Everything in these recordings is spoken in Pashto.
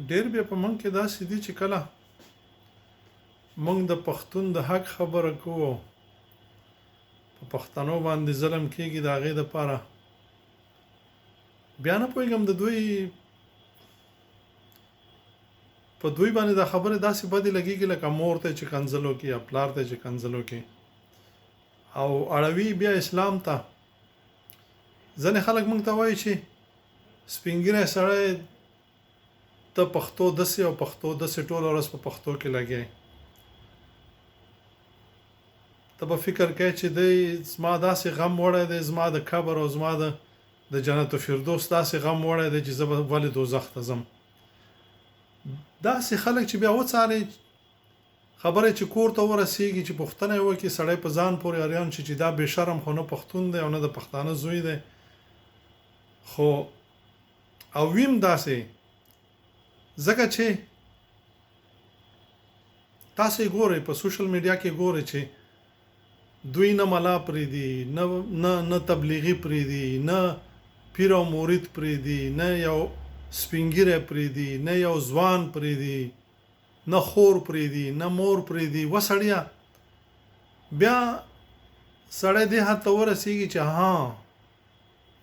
ډېر بیا په موږ کې داسې دي چې کله موږ د پښتون د حق خبره کوو په پښتنو باندې ظلم کېږي د هغې دپاره بیا نه پوهېږم د دوی په دوی باندې دا خبرې داسې بدې لګېږي لکه مور ته چې کنځلو کې یا پلار ته چې کنځلو کې او اړوي بیا اسلام ته ځینې خلک موږ ته وایي چې سپین ږیری سړی ته پښتو داسې او پښتو داسې ټوله ورځ په پښتو کې لګیا ته به فکر کوې چې دی زما داسې غم وړی دی زما د قبر او زما د جنت الفردوس داسې غم وړی دی چې زه به ولې دوزخ ته ځم داسې خلک چې بیا وڅاري خبره چې کور ته ورسیږي چې پوښتنه یې وکړي سړی په ځان پورې اریان شي چې دا بې شرم خو نه پښتون دی او نه د پښتانه زوی دی خو او ویم داسې ځکه چې تاسې ګورئ په سوشل میډیا کې ګورئ چې دوی نه ملا پرېږدي نه تبلیغي پرېږدي نه پیر او مرید پرېږدي نه یو سپین ږیری پرېږدي نه یو ځوان پرېږدي نه خور پرېږدي نه مور پرېږدي وسړیه بیا سړی دې حد ته ورسېږي چې ها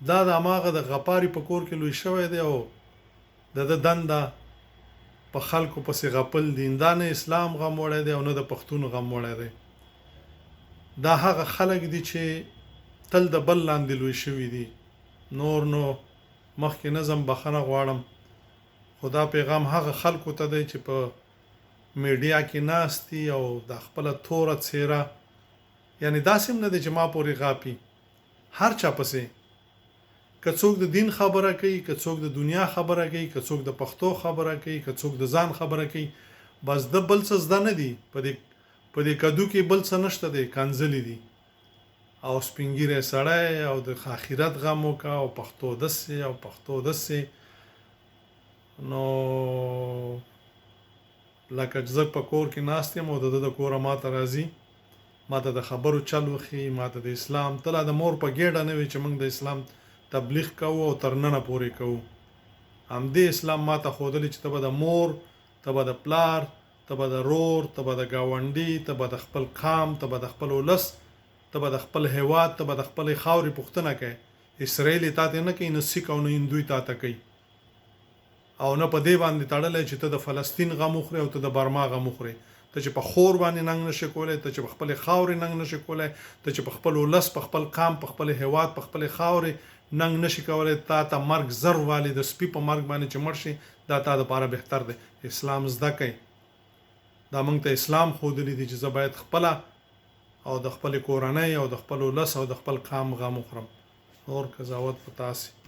دا د هماغه د غپاري په کور کې لوی شوی دی او د دنده په خلکو پسې غپل دي دا نه اسلام غم وړی دی او نه د پښتون غم وړی دی دا هغه خلک دي چې تل د بل لاندې لوی شوي دي نور نو مخکې نظم بخښنه غواړم خو دا پیغام هغه خلکو ته دی چې په میډیا کې ناست دي او د خپله توره څیره یعنې داسې هم نه دی چې ما پورې غاپي هر چا پسې که څوک د دین خبره کوي که څوک د دنیا خبره کوي که څوک د پښتو خبره کوي که څوک د ځان خبره کوي بس د بل څه زده نه دي په دې کدو کې بل څه نشته دی کنځلې دي او سپین ږیری سړی او د آخرت غم وکړه او پښتو داسې او پښتو داسې نو لکه زه په کور کې ناست یم او د ده د کوره ما ته راځي ما ته د خبرو چل وښي ما ته د اسلام ته لا د مور په ګېډه نه وي چې موږ د اسلام تبلیغ کوو او تر ننه پورې کوو همدې اسلام ما ته ښودلي چې ته به د مور ته به د پلار ته به د رور ته به د ګاونډي ته به د خپل قام ته به د خپل ولس ته به د خپل هیواد ته به د خپلې خاورې پوښتنه کوي اسرائیل تا ته نه کوي نه سیک او نه هندوی تا ته کوي او نه په دې باندې تړلی چې ته د فلسطین غم وخورې او ته د برما غم وخورې ته چې په خور باندې ننګ نشې کولی ته چې په خپلې خاورې ننګ نشې کولی ته چې په خپل ولس په خپل قام په خپل هیواد په خپلې خاورې ننګ نشي کولی تا ته مرګ زر والي د سپي په مرګ باندې چې مړ شي دا تا دپاره بهتر دی اسلام زده کوي دا موږ ته اسلام ښودلی دی چې زه باید خپله او د خپلې کورنۍ او د خپل ولس او د خپل قام غم وخورم نور قضاوت په تاسې